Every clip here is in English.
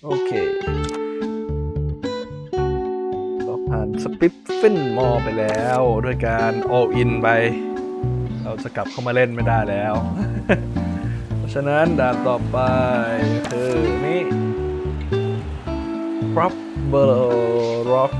โอเคเราผ่านสปิฟฟินมอไปแล้วด้วยการ all in ไปเราจะกลับเข้ามาเล่นไม่ได้แล้ว เพราะฉะนั้นด่านต่อไปคือนี่ Fluffborough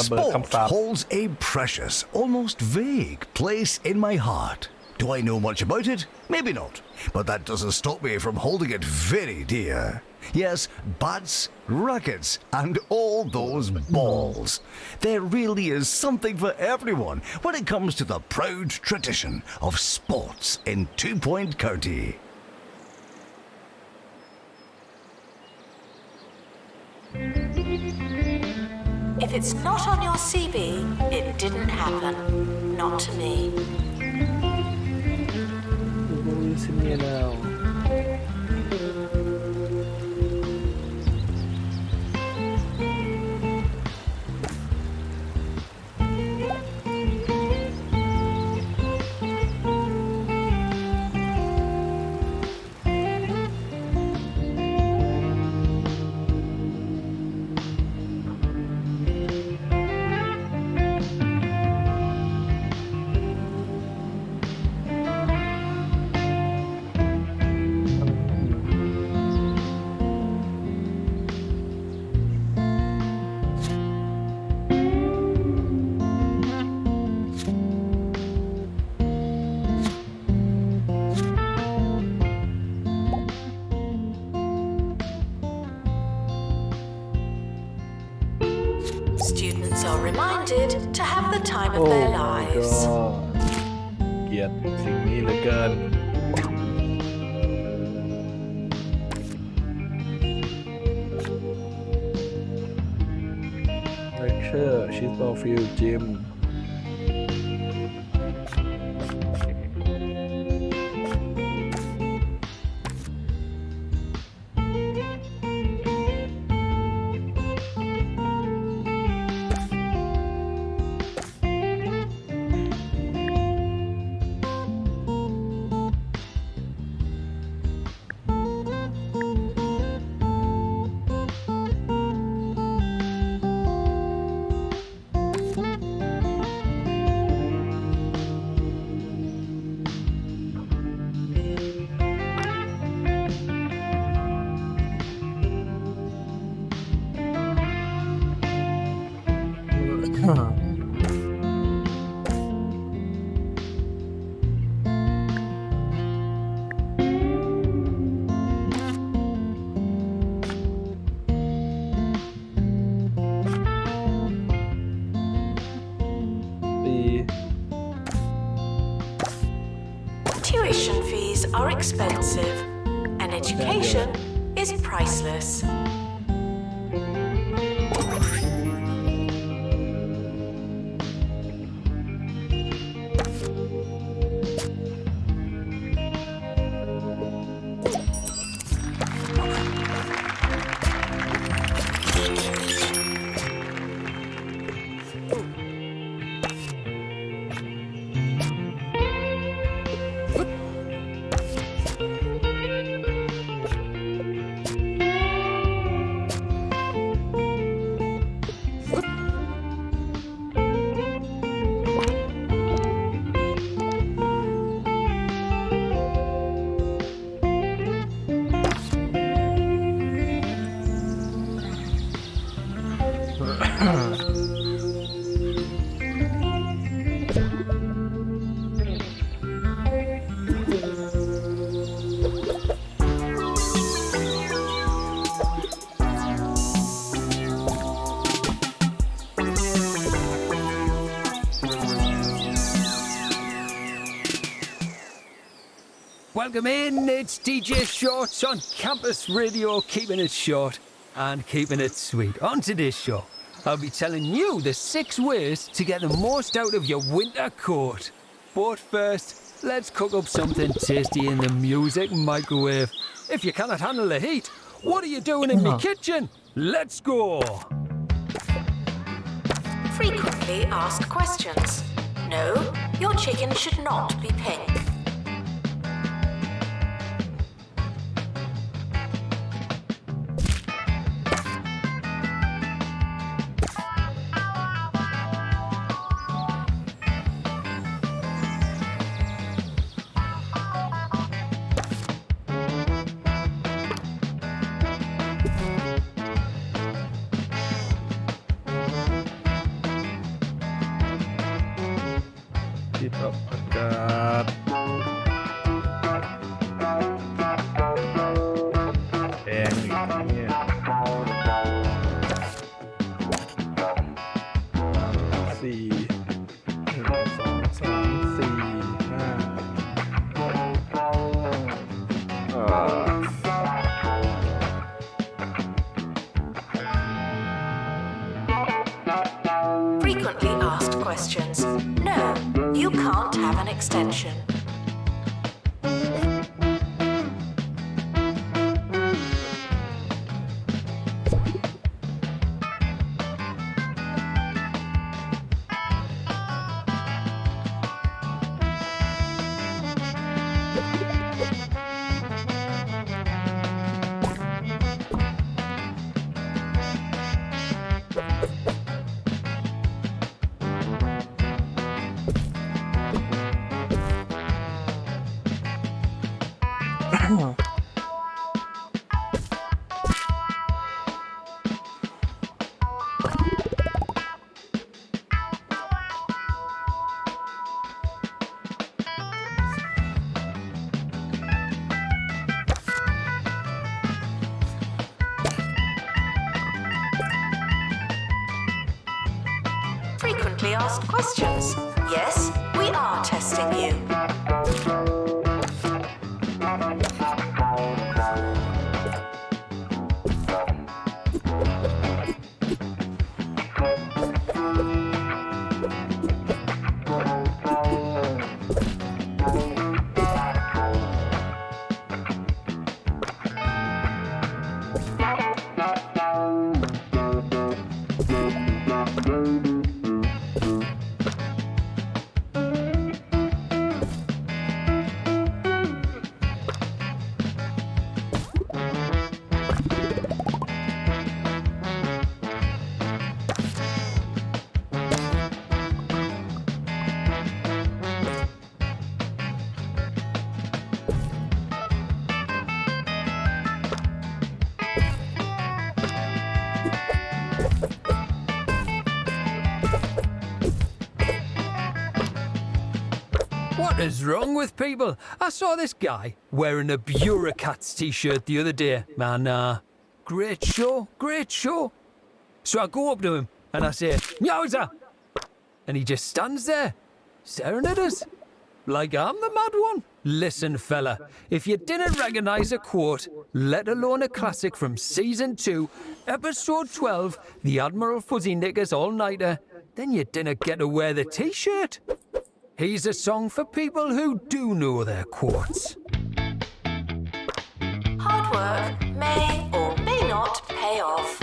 Sport holds a precious, almost vague place in my heart. Do I know much about it? Maybe not, but that doesn't stop me from holding it very dear. Yes, bats, rackets, and all those balls. There really is something for everyone when it comes to the proud tradition of sports in 2 Point County. If it's not on your CV, it didn't happen. Not to me. Students are reminded to have the time of their lives. เกลียดสิ่งนี้เหลือเกิน Lecture Chesterfield Gym Tuition fees are expensive, and education is priceless. Welcome in, it's DJ Shorts on Campus Radio, keeping it short and keeping it sweet. On today's show, I'll be telling you the 6 ways to get the most out of your winter coat. But first, let's cook up something tasty in the music microwave. If you cannot handle the heat, What are you doing in my kitchen? Let's go. Frequently asked questions. No, your chicken should not be pink.ที่ปรับอากาศแพงอีกเนี่ยสี่หนึ่งสองสามสี่ห้าFrequently asked questions. No, you can't have an extension. Frequently asked questions. Yes, we are testing you. What is wrong with people? I saw this guy wearing a bureaucrat's t-shirt the other day. Man, great show, great show. So I go up to him and I say, Meowser! And he just stands there, staring at us. Like I'm the mad one. Listen, fella, if you didn't recognise a quote, let alone a classic from Season 2, Episode 12, The Admiral Fuzzy Knickers All-Nighter, then you didn't get to wear the t-shirt. Here's a song for people who do know their quotes. Hard work may or may not pay off.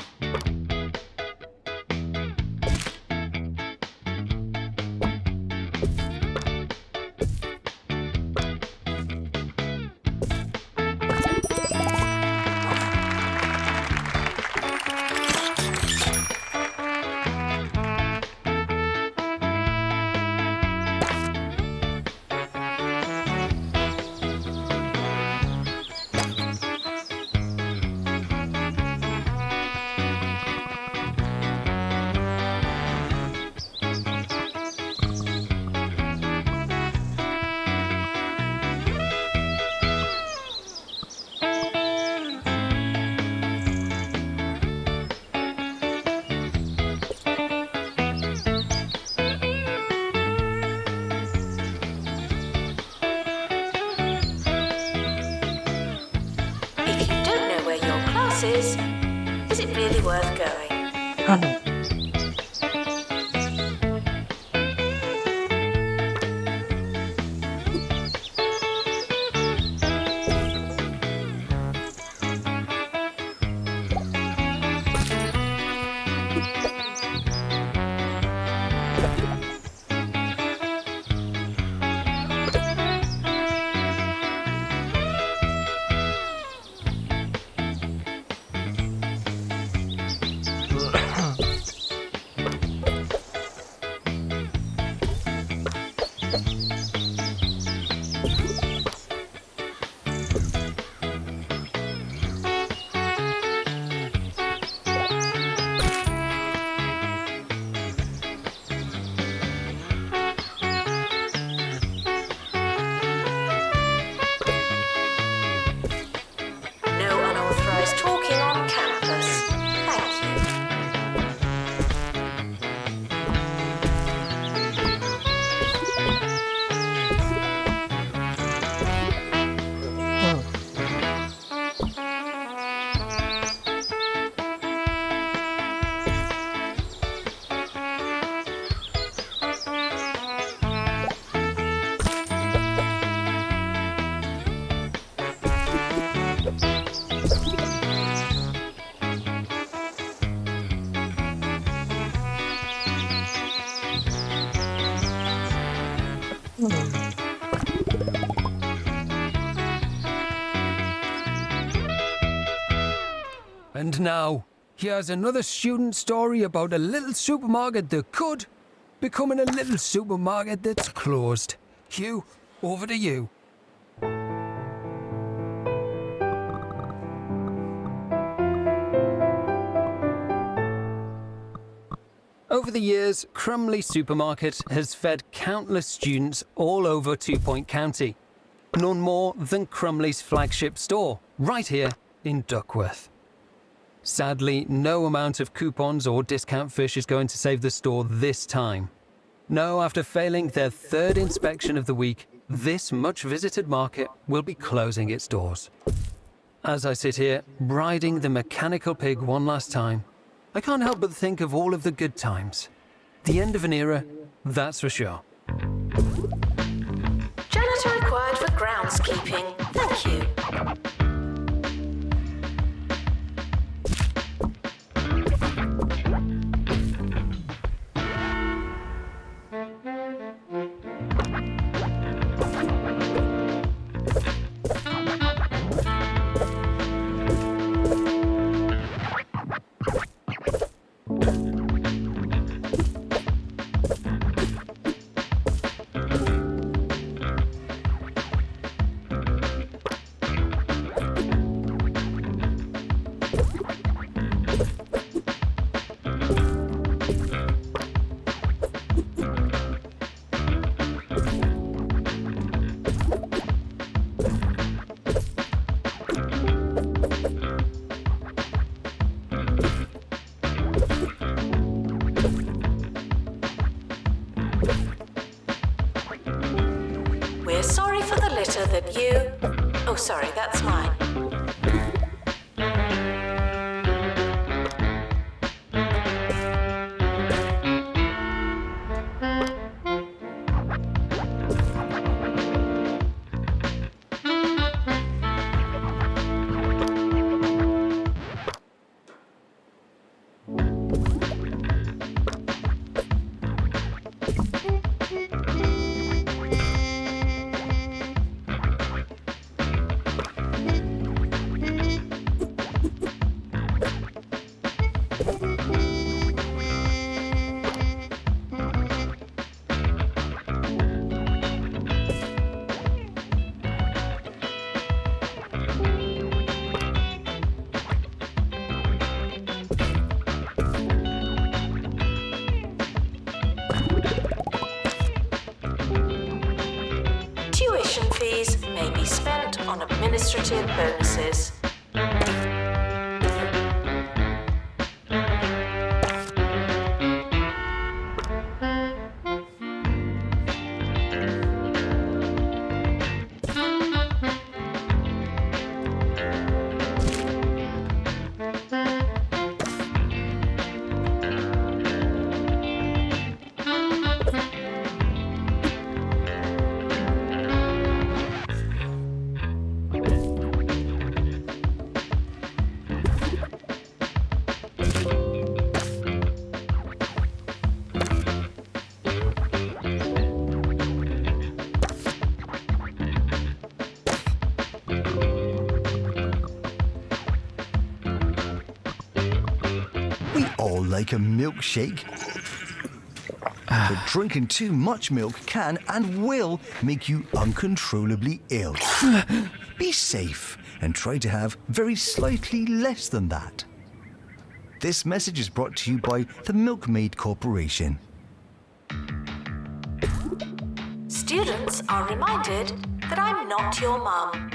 Is it really worth going? And now, here's another student story about a little supermarket that could becoming a little supermarket that's closed. Hugh, over to you. Over the years, Crumley Supermarket has fed countless students all over 2 Point County. None more than Crumley's flagship store, right here in Duckworth. Sadly, no amount of coupons or discount fish is going to save the store this time. No, after failing their third inspection of the week, this much-visited market will be closing its doors. As I sit here, riding the mechanical pig one last time, I can't help but think of all of the good times. The end of an era, that's for sure. Janitor required for groundskeeping. Thank you. We're sorry for the litter that you... Oh, sorry, that's mine. Tuition fees may be spent on administrative bonuses. We all like a milkshake. But drinking too much milk can and will make you uncontrollably ill. Be safe and try to have very slightly less than that. This message is brought to you by the Milkmaid Corporation. Students are reminded that I'm not your mum.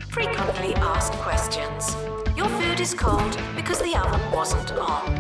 Frequently asked questions. Your food is cold because the oven wasn't on.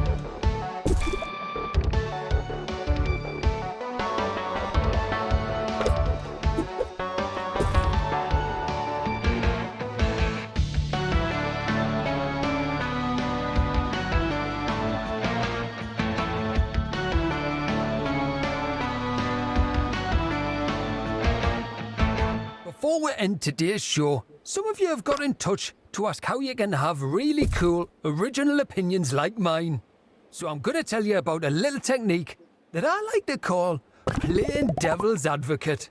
Before we end today's show, some of you have got in touch to ask how you can have really cool, original opinions like mine. So I'm going to tell you about a little technique that I like to call playing devil's advocate.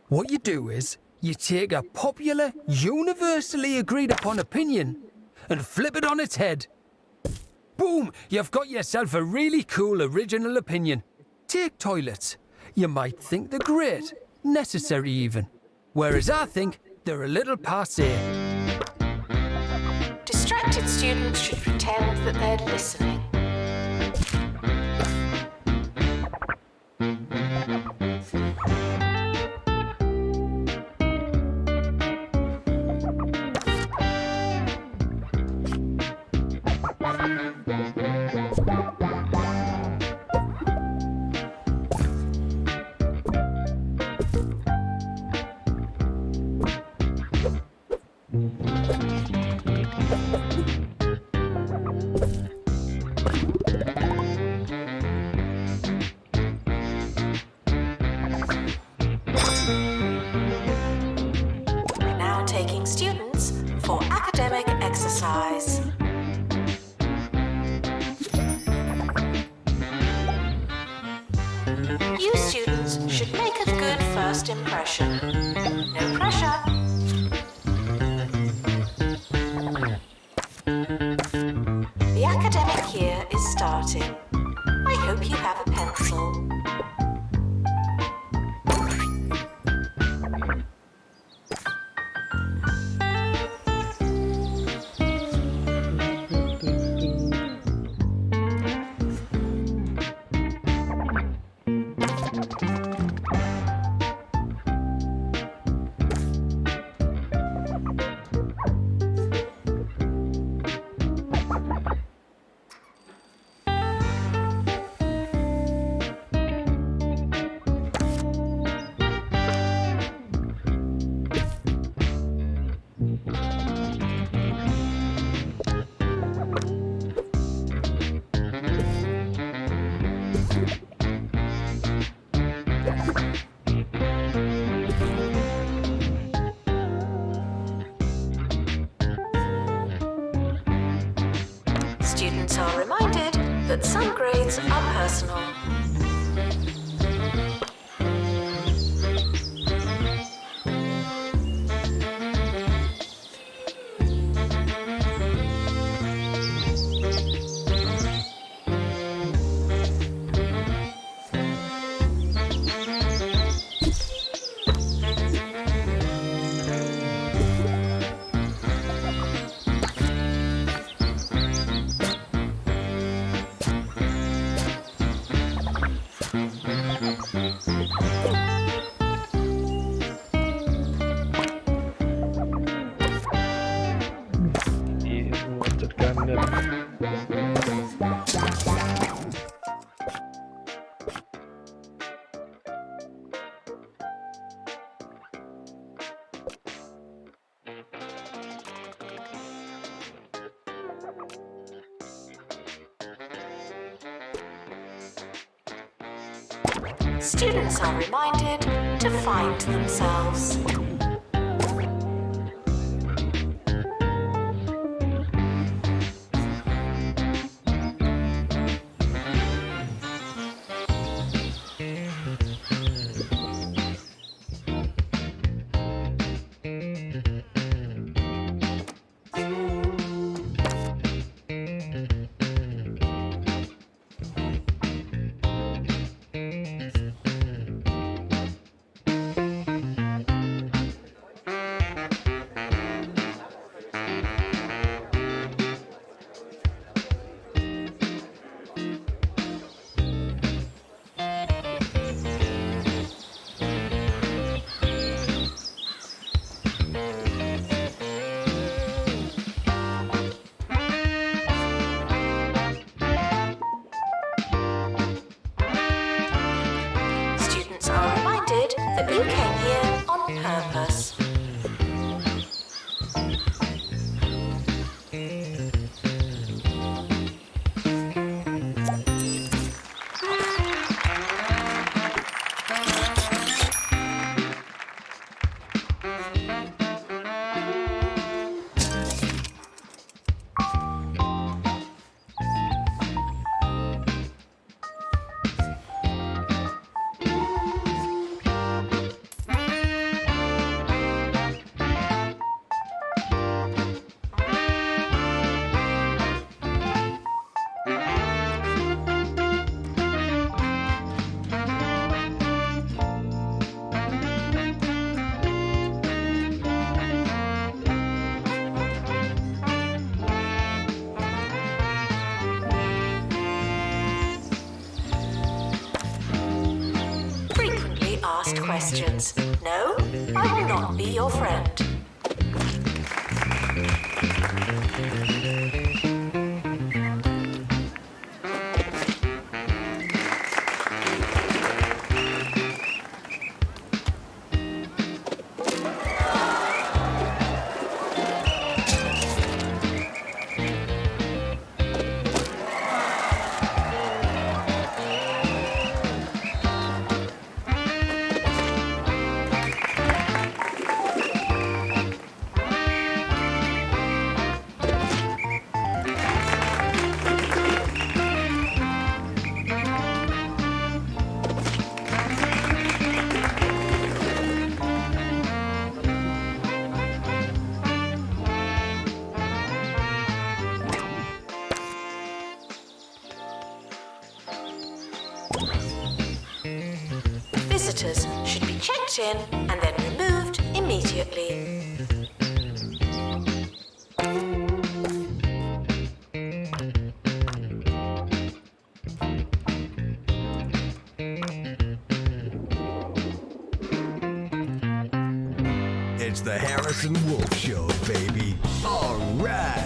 What you do is, you take a popular, universally agreed upon opinion and flip it on its head. Boom! You've got yourself a really cool, original opinion. Take toilets. You might think they're great, necessary even. Whereas I think they're a little passé. Distracted students should pretend that they're listening. Now taking students for academic exercise. You students should make a good first impression. No pressure. The academic year is starting. I hope you have a pencil. Students are reminded that some grades are personal. Students are reminded to find themselves. That you came here on purpose. Questions. No, I will not be your friend. Visitors should be checked in and then removed immediately. It's the Harrison Wolf Show, baby. All right.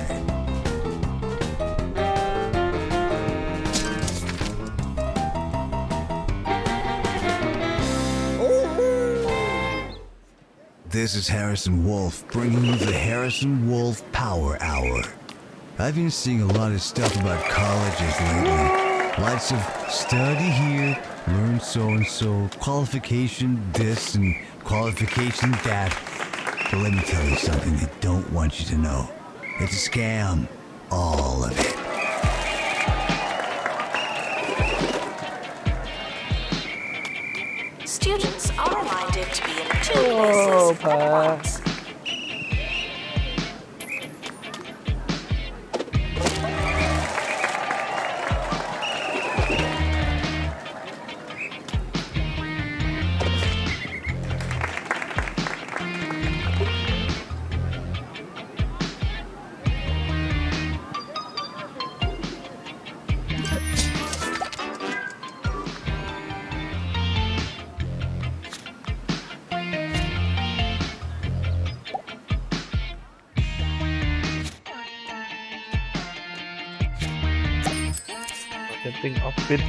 This is Harrison Wolf bringing you the Harrison Wolf Power Hour. I've been seeing a lot of stuff about colleges lately. Lots of study here, learn so-and-so, qualification this and qualification that. But let me tell you something they don't want you to know. It's a scam. All of it. Students are reminded to be in two places at once. Setting Office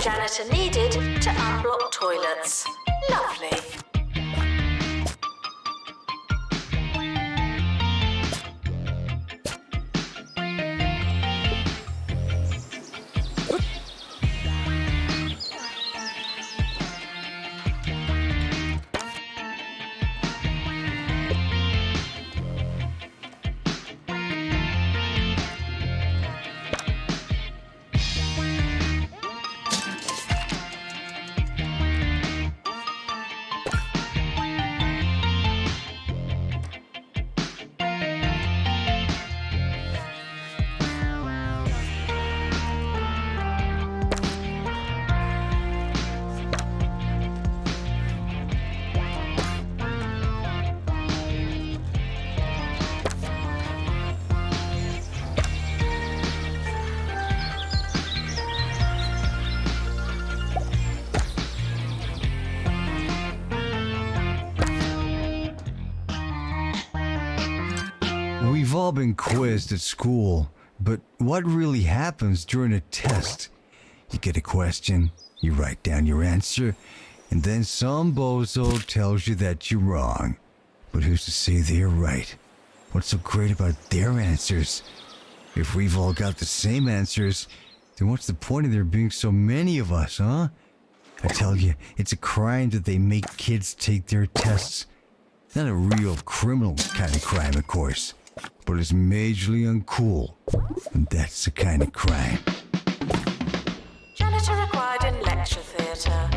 Janitor needed to unblock toilets. Lovely. We've all been quizzed at school, but what really happens during a test? You get a question, you write down your answer, and then some bozo tells you that you're wrong. But who's to say they're right? What's so great about their answers? If we've all got the same answers, then what's the point of there being so many of us, huh? I tell you, it's a crime that they make kids take their tests. Not a real criminal kind of crime, of course, but it's majorly uncool, and that's the kind of crime. Janitor required in lecture theatre.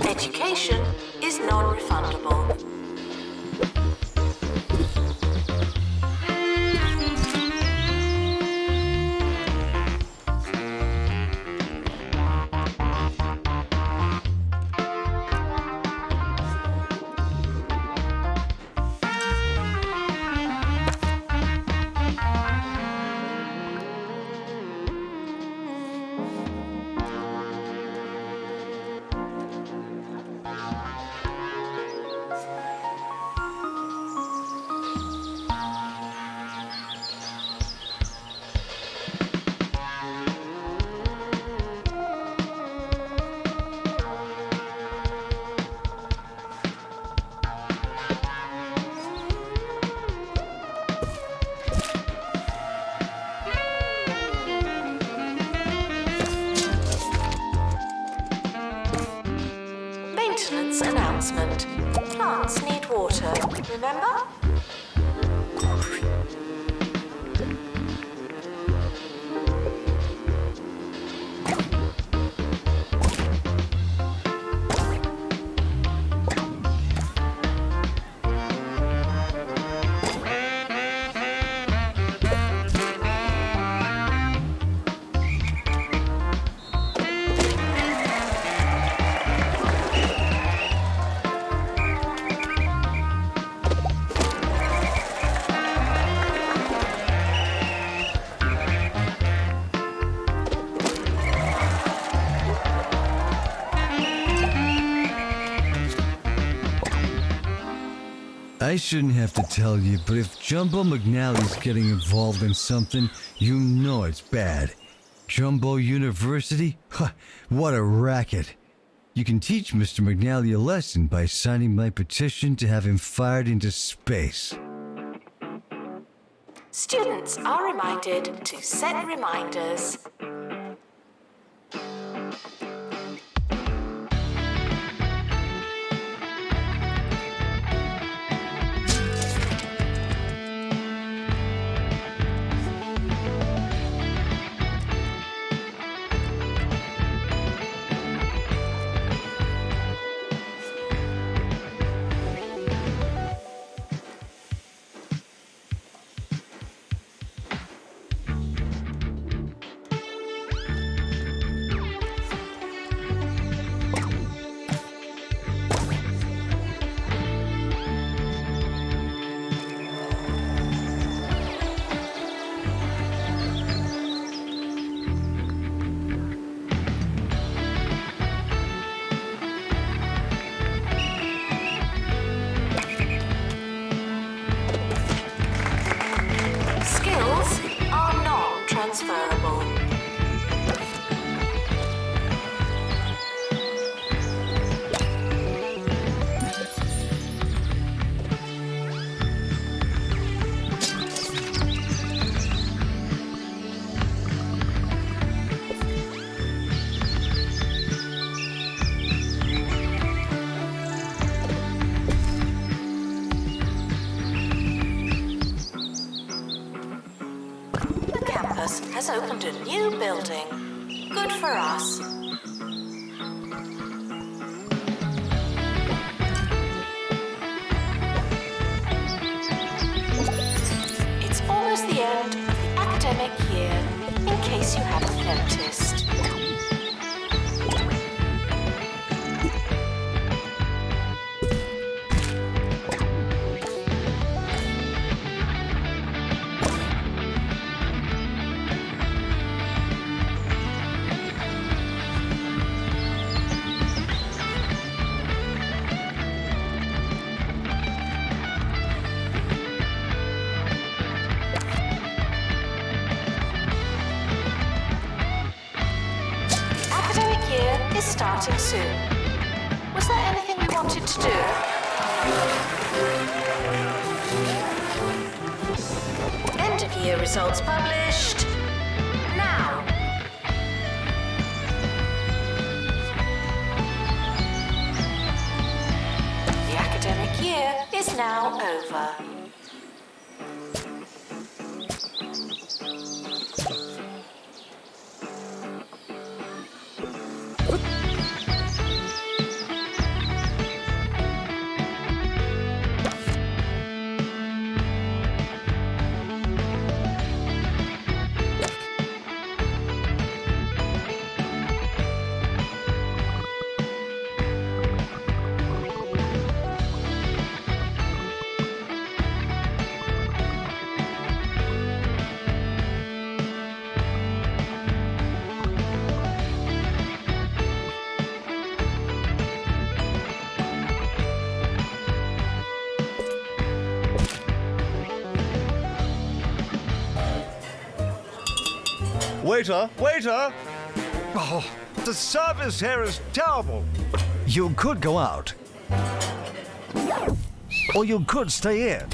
Education is non-refundable. Maintenance announcement. Plants need water, remember? I shouldn't have to tell you, but if Jumbo McNally's getting involved in something, you know it's bad. Jumbo University? Ha, what a racket. You can teach Mr. McNally a lesson by signing my petition to have him fired into space. Students are reminded to set reminders. Transferable. Has opened a new building. Good for us. It's almost the end of the academic year, in case you haven't noticed. Starting soon. Was there anything we wanted to do? End of year results published. Now. The academic year is now over. Waiter! Waiter! Oh, the service here is terrible. You could go out. Or you could stay in.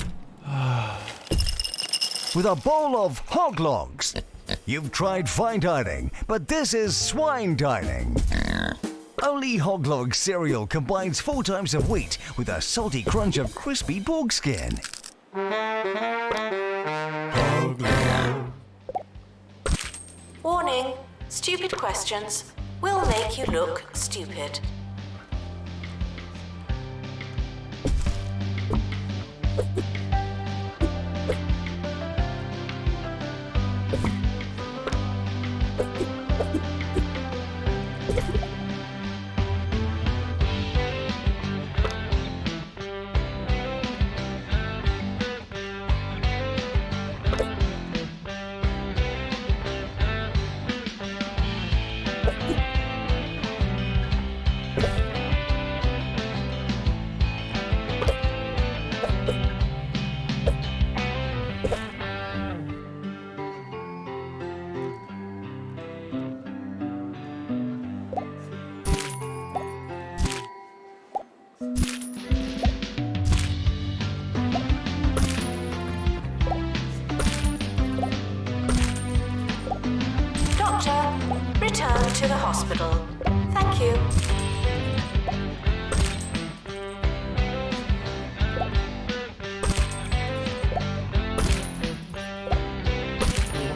With a bowl of hog logs. You've tried fine dining, but this is swine dining. Only hog log cereal combines 4 times of wheat with a salty crunch of crispy pork skin. Warning, stupid questions will make you look stupid. return to the hospital. Thank you.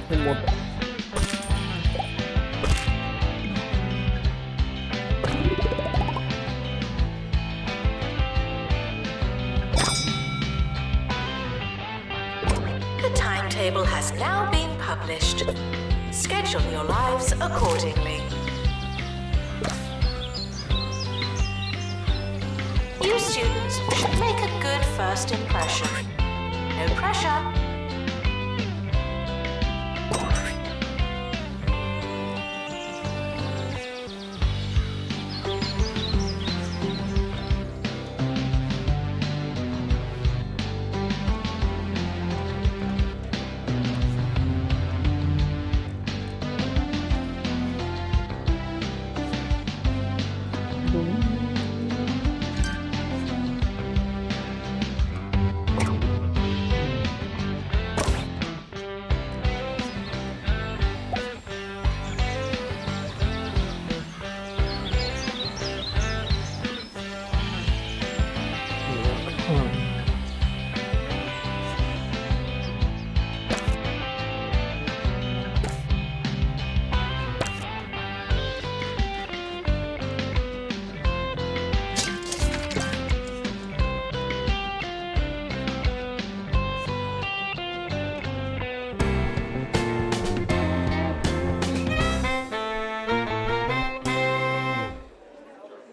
ให้หมด The timetable has now been published. Schedule your lives accordingly. You students should make a good first impression. No pressure.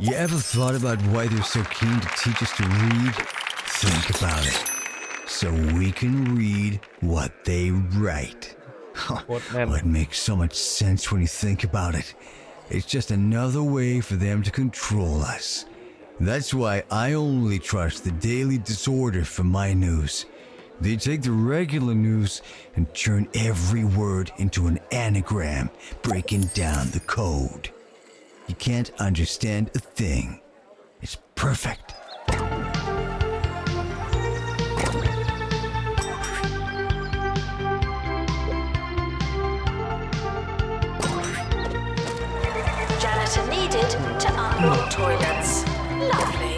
You ever thought about why they're so keen to teach us to read? Think about it. So we can read what they write. What, man? Oh, it makes so much sense when you think about it. It's just another way for them to control us. That's why I only trust the Daily Disorder for my news. They take the regular news and turn every word into an anagram, breaking down the code. You can't understand a thing. It's perfect. Janitor needed to unlock toilets. Lovely.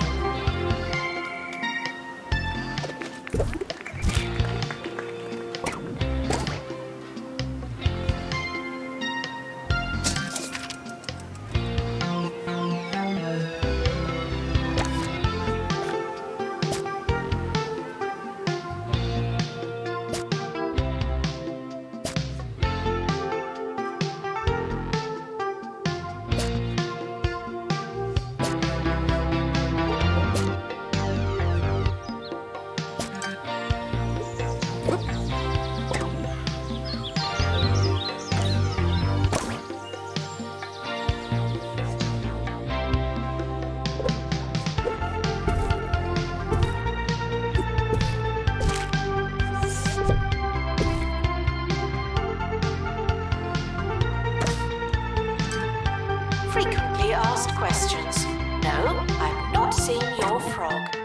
Frequently asked questions. No, I've not seen your frog.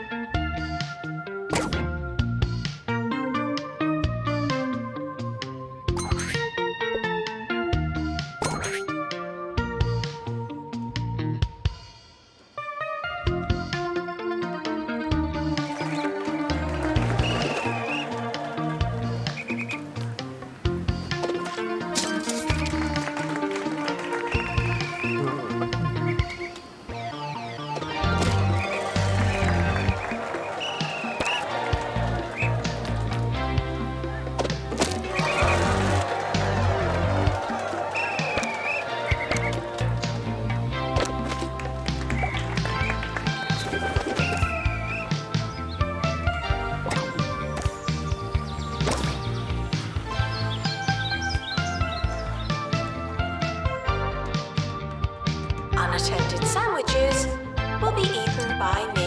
Unattended sandwiches will be eaten by me.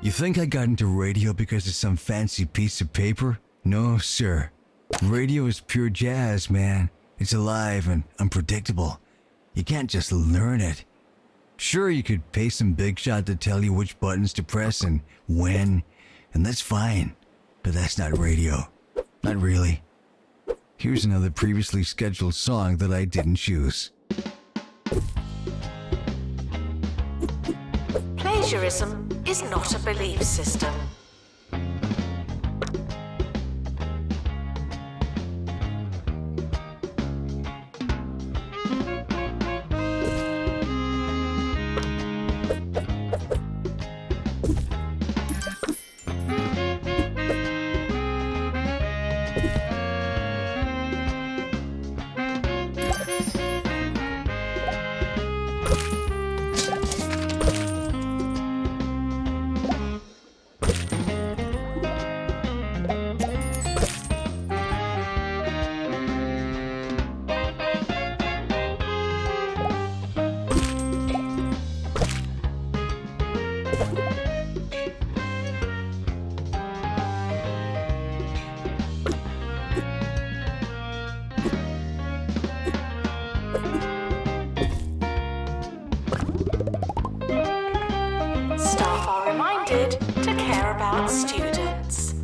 You think I got into radio because of some fancy piece of paper? No, sir. Radio is pure jazz, man. It's alive and unpredictable. You can't just learn it. Sure, you could pay some big shot to tell you which buttons to press and when, and that's fine. But that's not radio. Not really. Here's another previously scheduled song that I didn't choose. Plagiarism is not a belief system. Staff are reminded to care about students.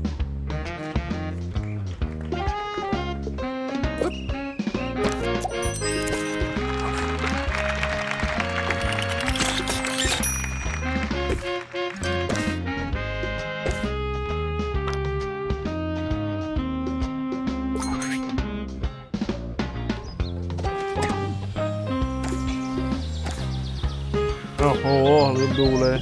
Oh, ลืมดูเลย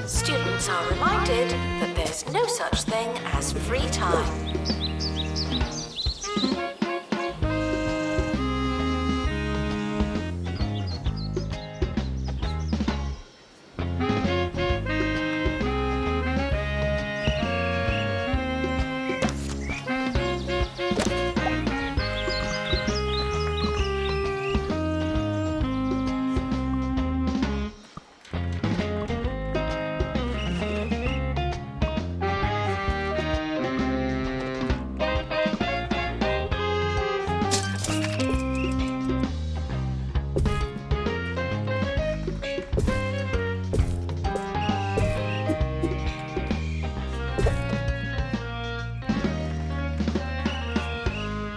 Students are reminded that there's no such thing as free time.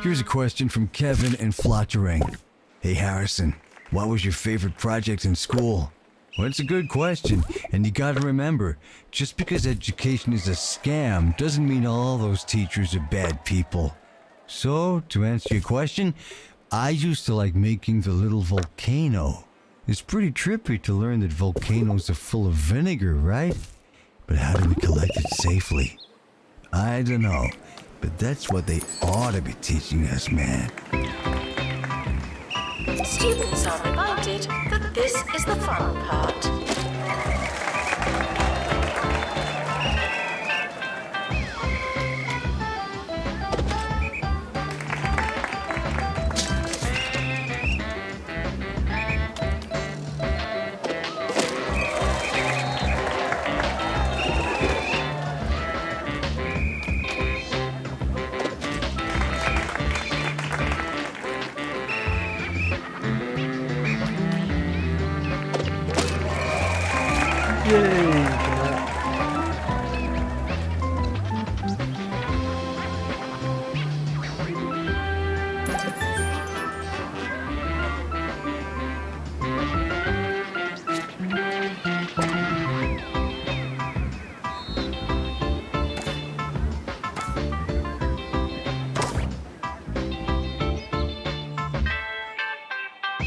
Here's a question from Kevin in Fluffborough. Hey Harrison, what was your favorite project in school? Well, it's a good question, and you gotta remember, just because education is a scam doesn't mean all those teachers are bad people. So, to answer your question, I used to like making the little volcano. It's pretty trippy to learn that volcanoes are full of vinegar, right? But how do we collect it safely? I don't know, but that's what they ought to be teaching us, man. Students are reminded that this is the fun part.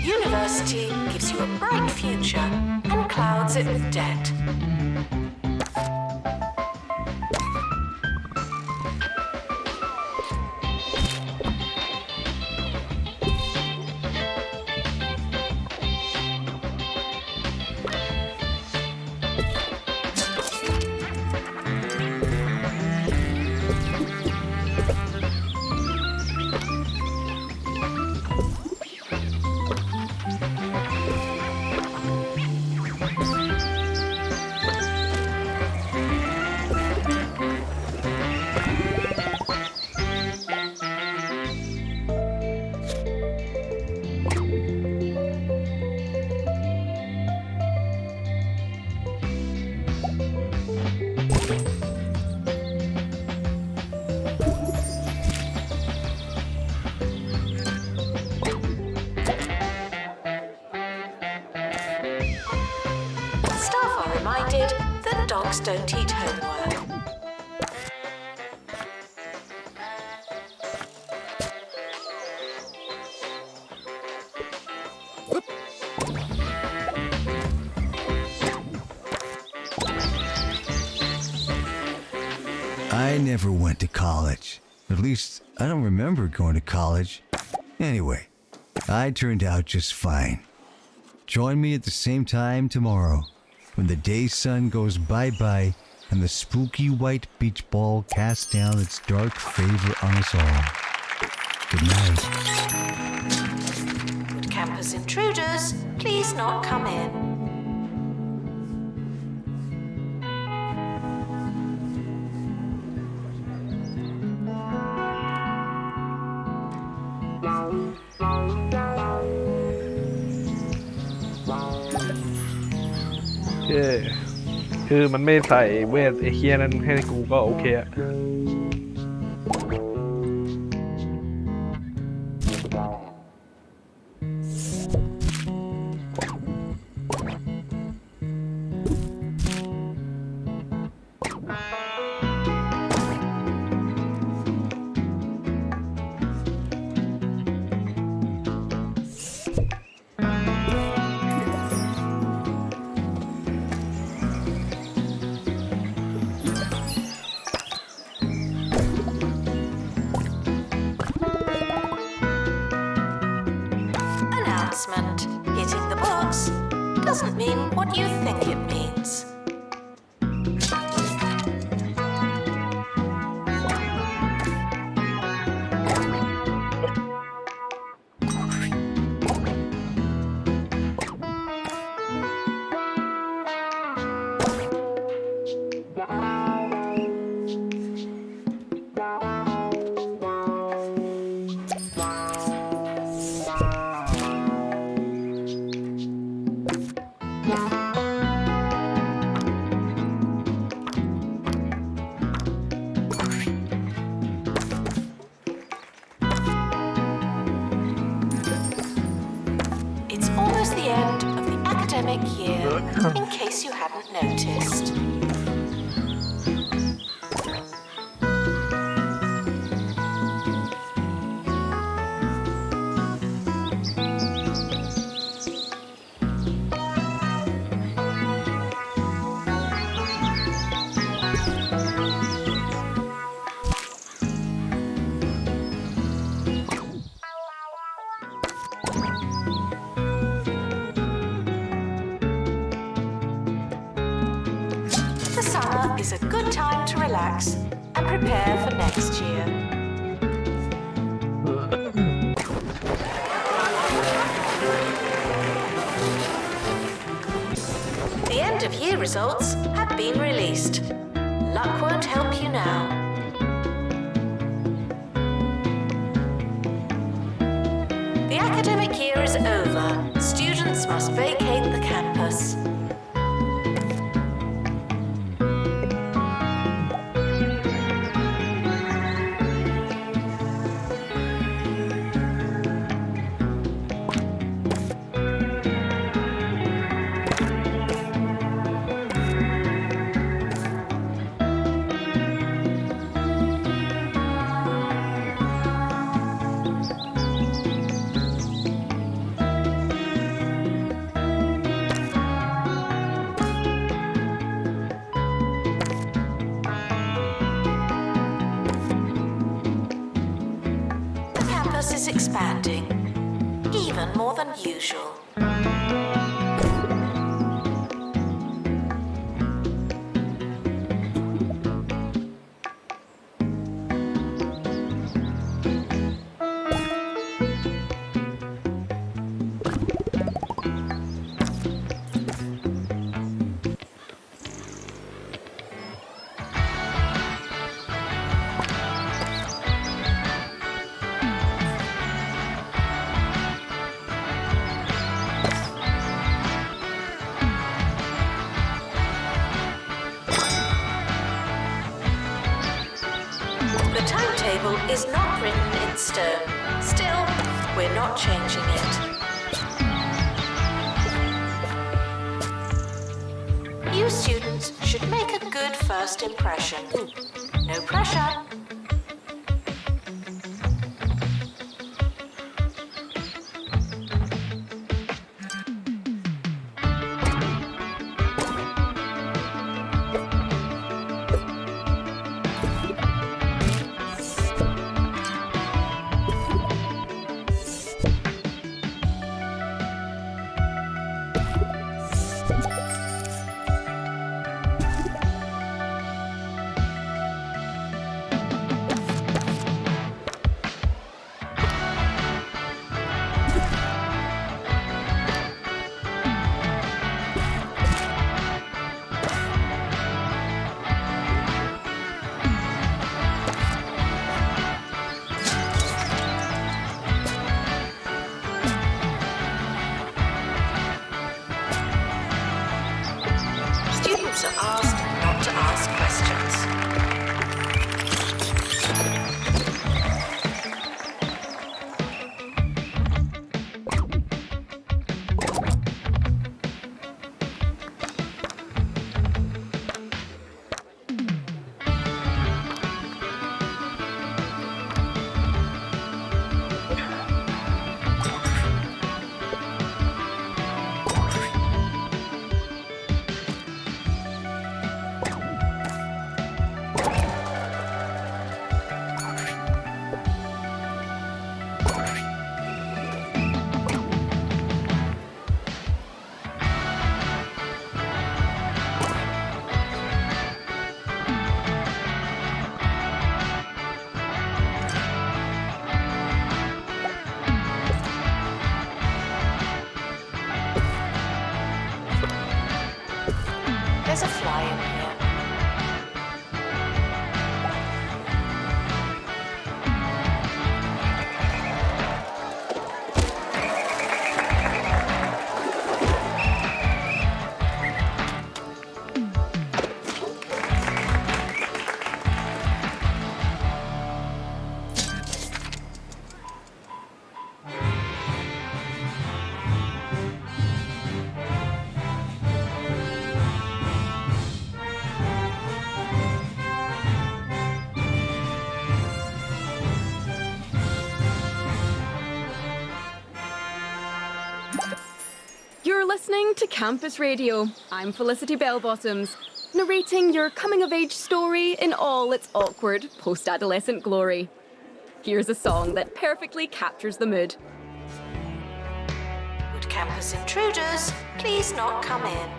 University gives you a bright future and clouds it with debt. dogs don't eat homework. I never went to college. At least, I don't remember going to college. Anyway, I turned out just fine. Join me at the same time tomorrow, when the day sun goes bye-bye and the spooky white beach ball casts down its dark favor on us all. Good night. Would campus intruders please not come in?โอเคคือมันไม่ใส่เวทไอเคียนั้นให้กูก็โอเคอะHitting the books doesn't mean what you think it means. Year, in case you hadn't noticed. Is a good time to relax and prepare for next year. The end of year results have been released. Luck won't help you now. The academic year is over. Students must vacate the campus. Is expanding, even more than usual. The timetable is not written in stone. Still, we're not changing it. You students should make a good first impression. No pressure. Students are asked not to ask questions. There's a fly in here. You're listening to Campus Radio. I'm Felicity Bellbottoms, narrating your coming-of-age story in all its awkward post-adolescent glory. Here's a song that perfectly captures the mood. Would campus intruders please not come in?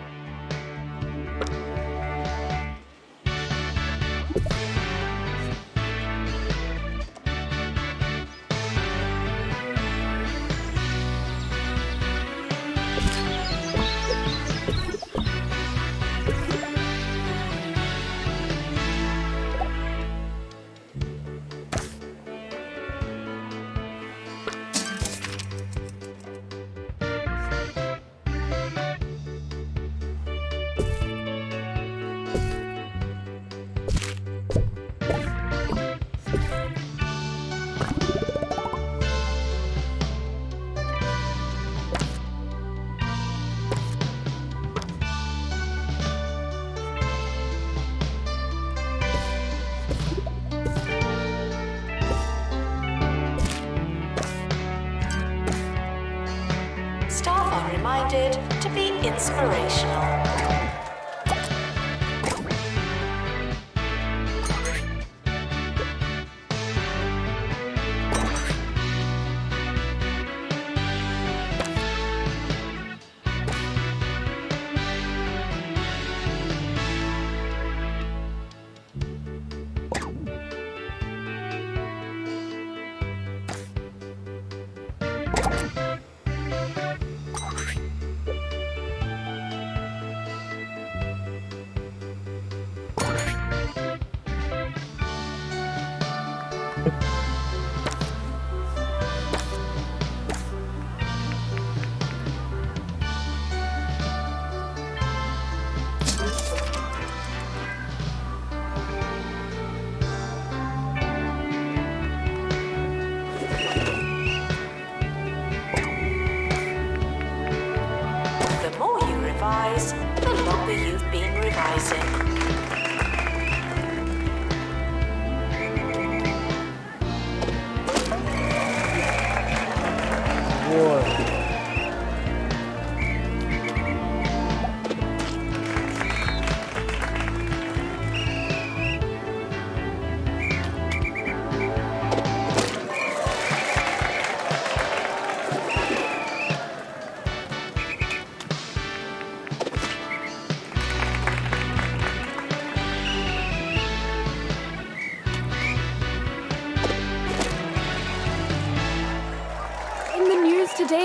Staff are reminded to be inspirational. The more you revise, the longer you've been revising.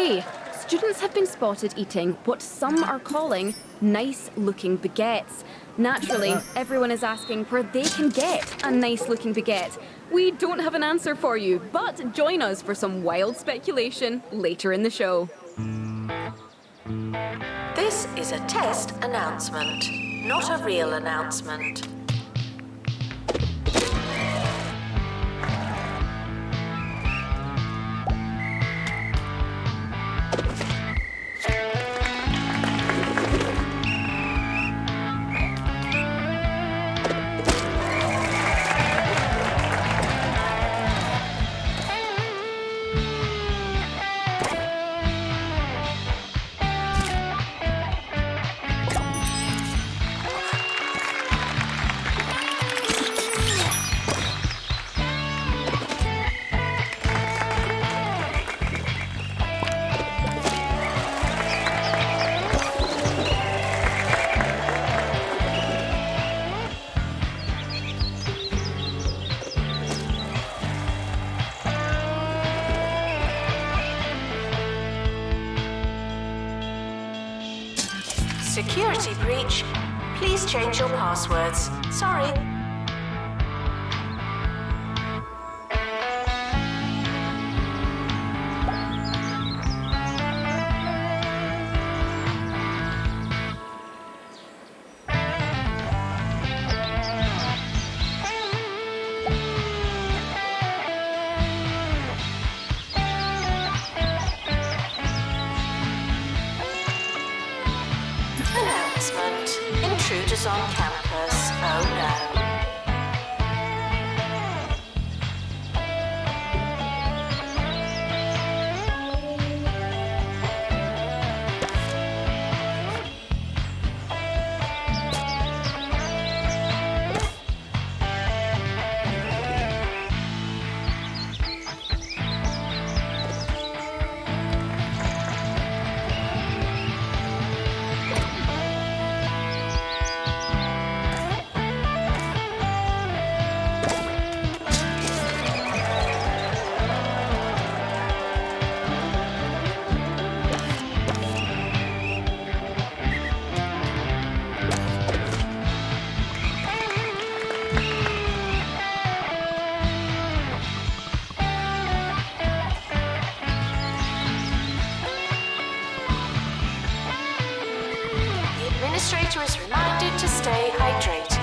Okay, students have been spotted eating what some are calling nice-looking baguettes. Naturally, everyone is asking where they can get a nice-looking baguette. We don't have an answer for you, but join us for some wild speculation later in the show. This is a test announcement, not a real announcement. Security breach. Please change your passwords. Sorry. Announcement. Intruders on campus. Oh no. The administrator is reminded to stay hydrated.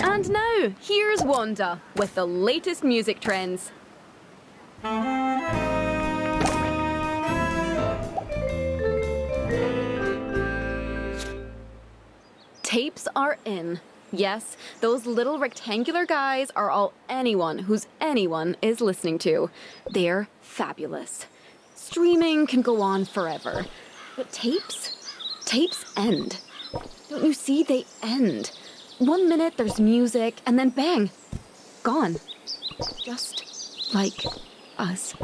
And now, here's Wanda with the latest music trends. Tapes are in. Yes, those little rectangular guys are all anyone whose anyone is listening to. They're fabulous. Streaming can go on forever. But tapes? Tapes end. Don't you see? They end. 1 minute there's music, and then bang, gone. Just like us.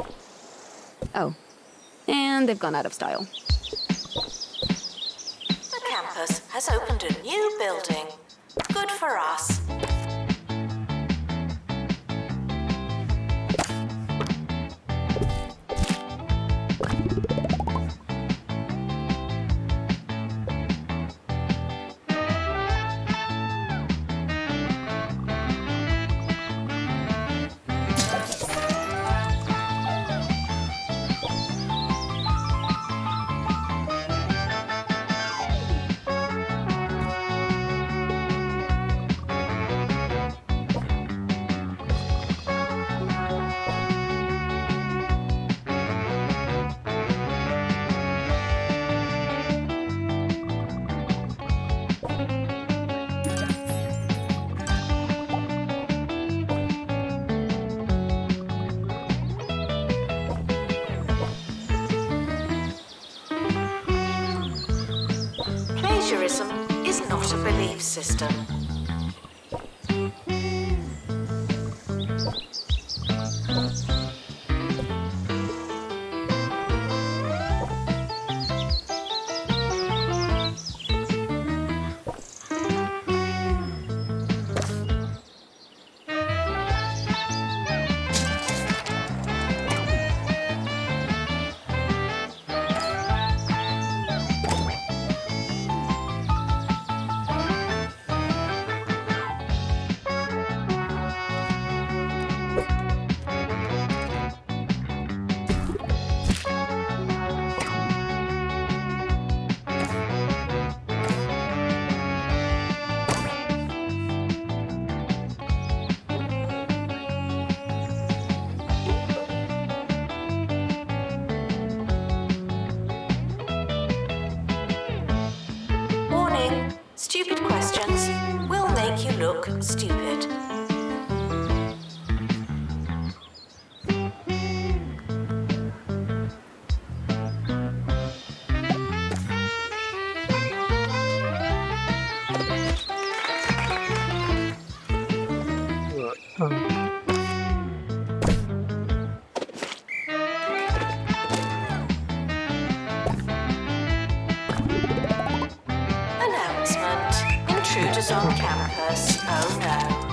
Oh, and they've gone out of style. The campus has opened a new building. Good for us. Plagiarism is not a belief system. Warning, stupid questions will make you look stupid. Announcement. Intruders on campus. Oh no.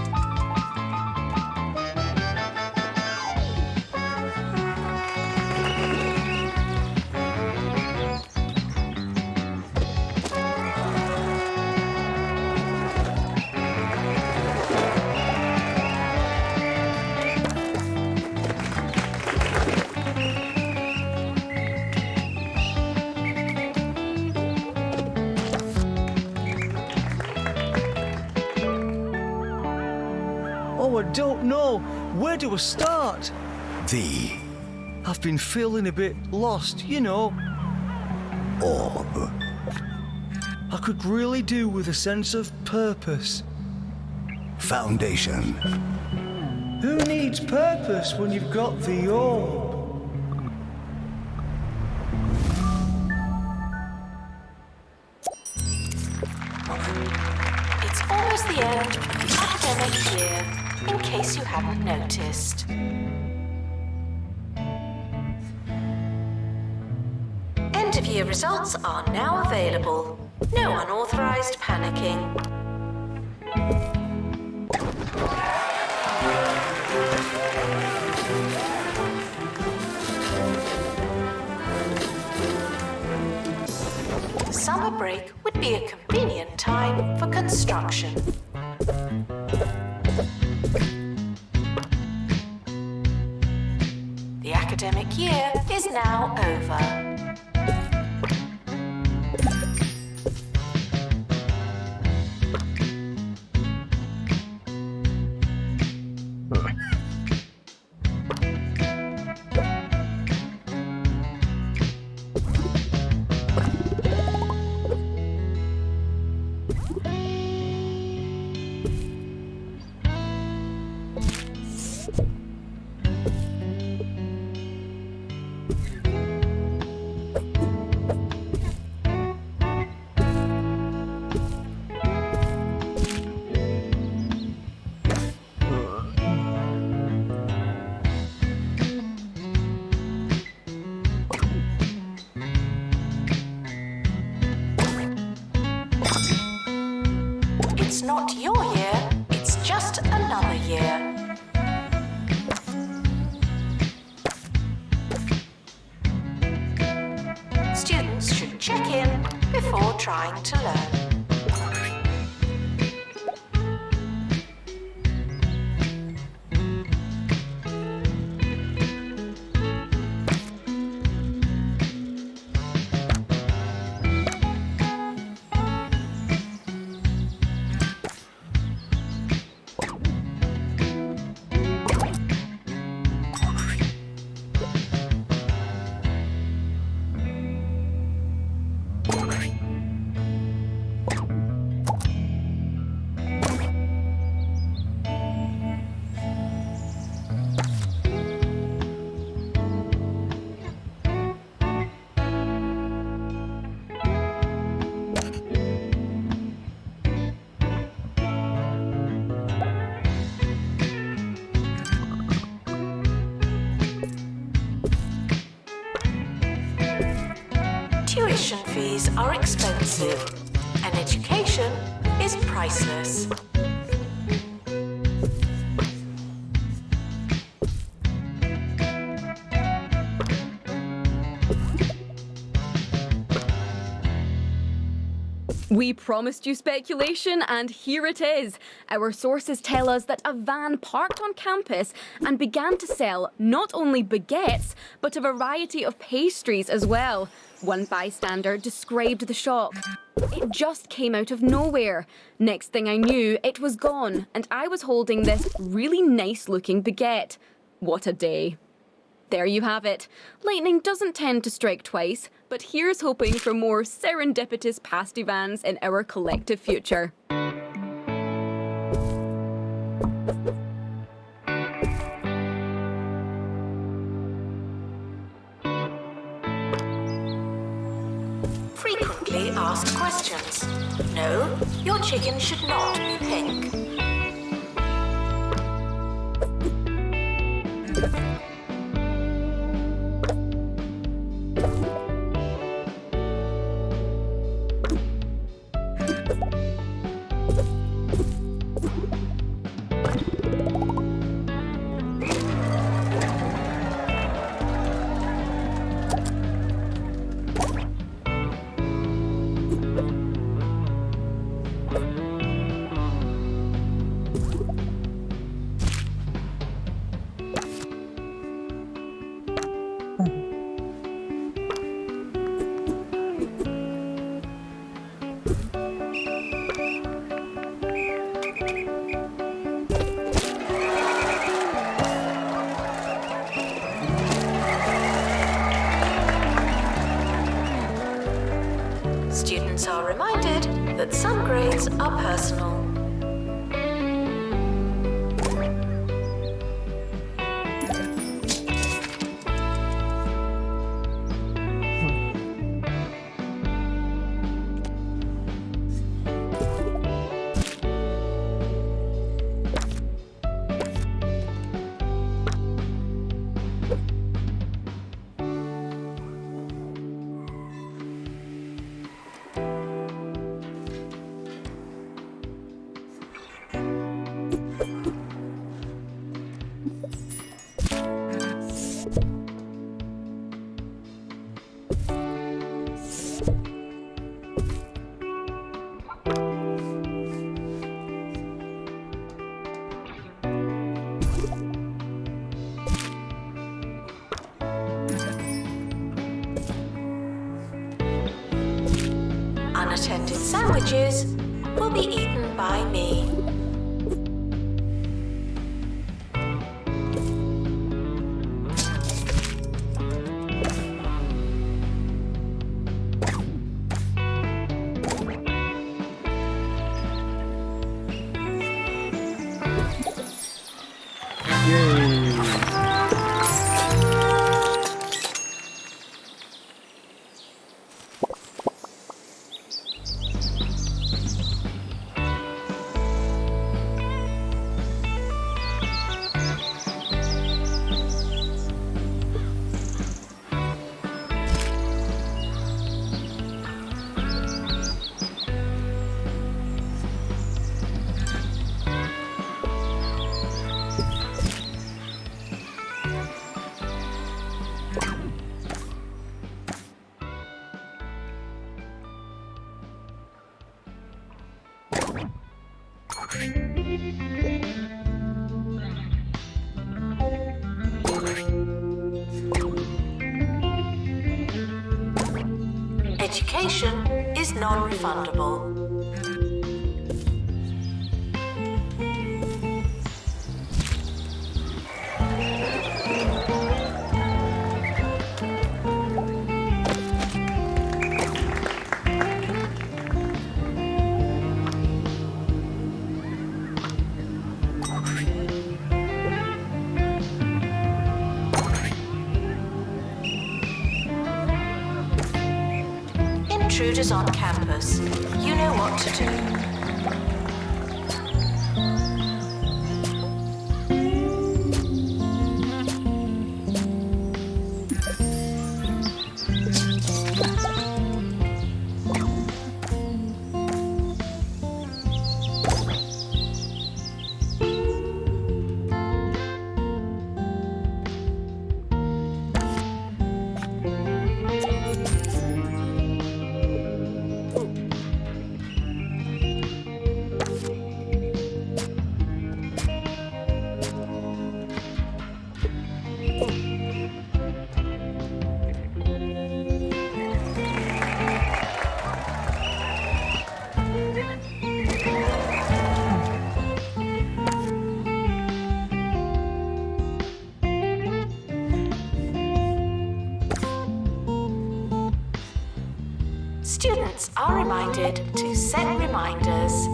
Oh, I don't know. Where do I start? I've been feeling a bit lost, you know. Orb. I could really do with a sense of purpose. Foundation. Who needs purpose when you've got the orb? It's almost the end of the academic year, in case you hadn't noticed. End of year results are now available. No unauthorized panicking. Summer break would be a convenient time for construction. The academic year is now over. It's not your year, it's just another year. Students should check in before trying to learn. tuition fees are expensive, and education is priceless. We promised you speculation, and here it is. Our sources tell us that a van parked on campus and began to sell not only baguettes, but a variety of pastries as well. One bystander described the shop. It just came out of nowhere. Next thing I knew, it was gone, and I was holding this really nice-looking baguette. What a day. There you have it. Lightning doesn't tend to strike twice, but here's hoping for more serendipitous pasty vans in our collective future. Frequently asked questions. No, your chicken should not be pink. Students are reminded that some grades are personal. Unattended sandwiches will be eaten by me. Education is non-refundable. Intruders on campus. You know what to do. Students are reminded to set reminders.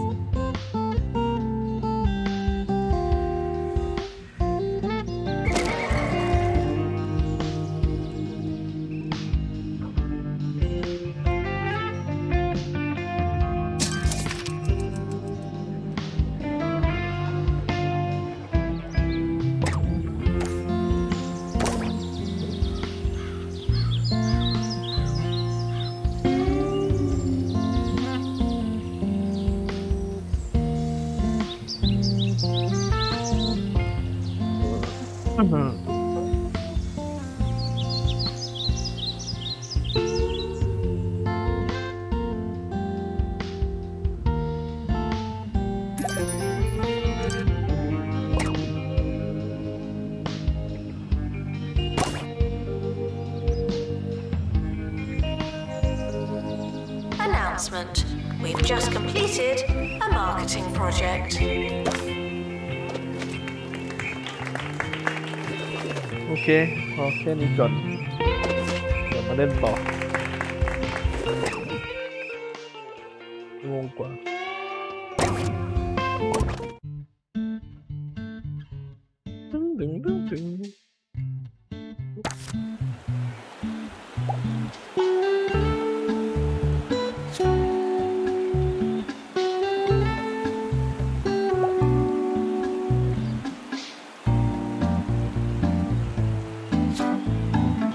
Announcement. We've just completed a marketing project. โอเคพอแค่นี้ก่อนเดี๋ยวมาเล่นต่อ งงกว่าดึง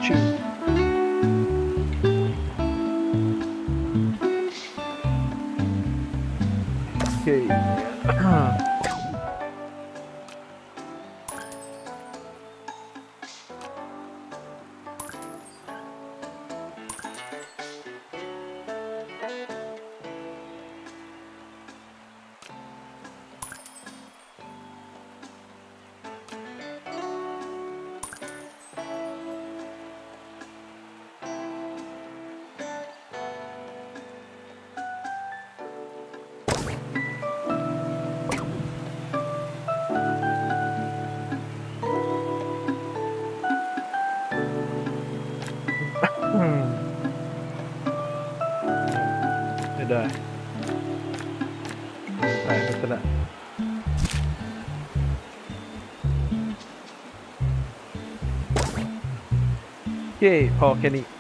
ชื่อโอเคไม่ได้ไปลักษณะโอเคพอแค่นี้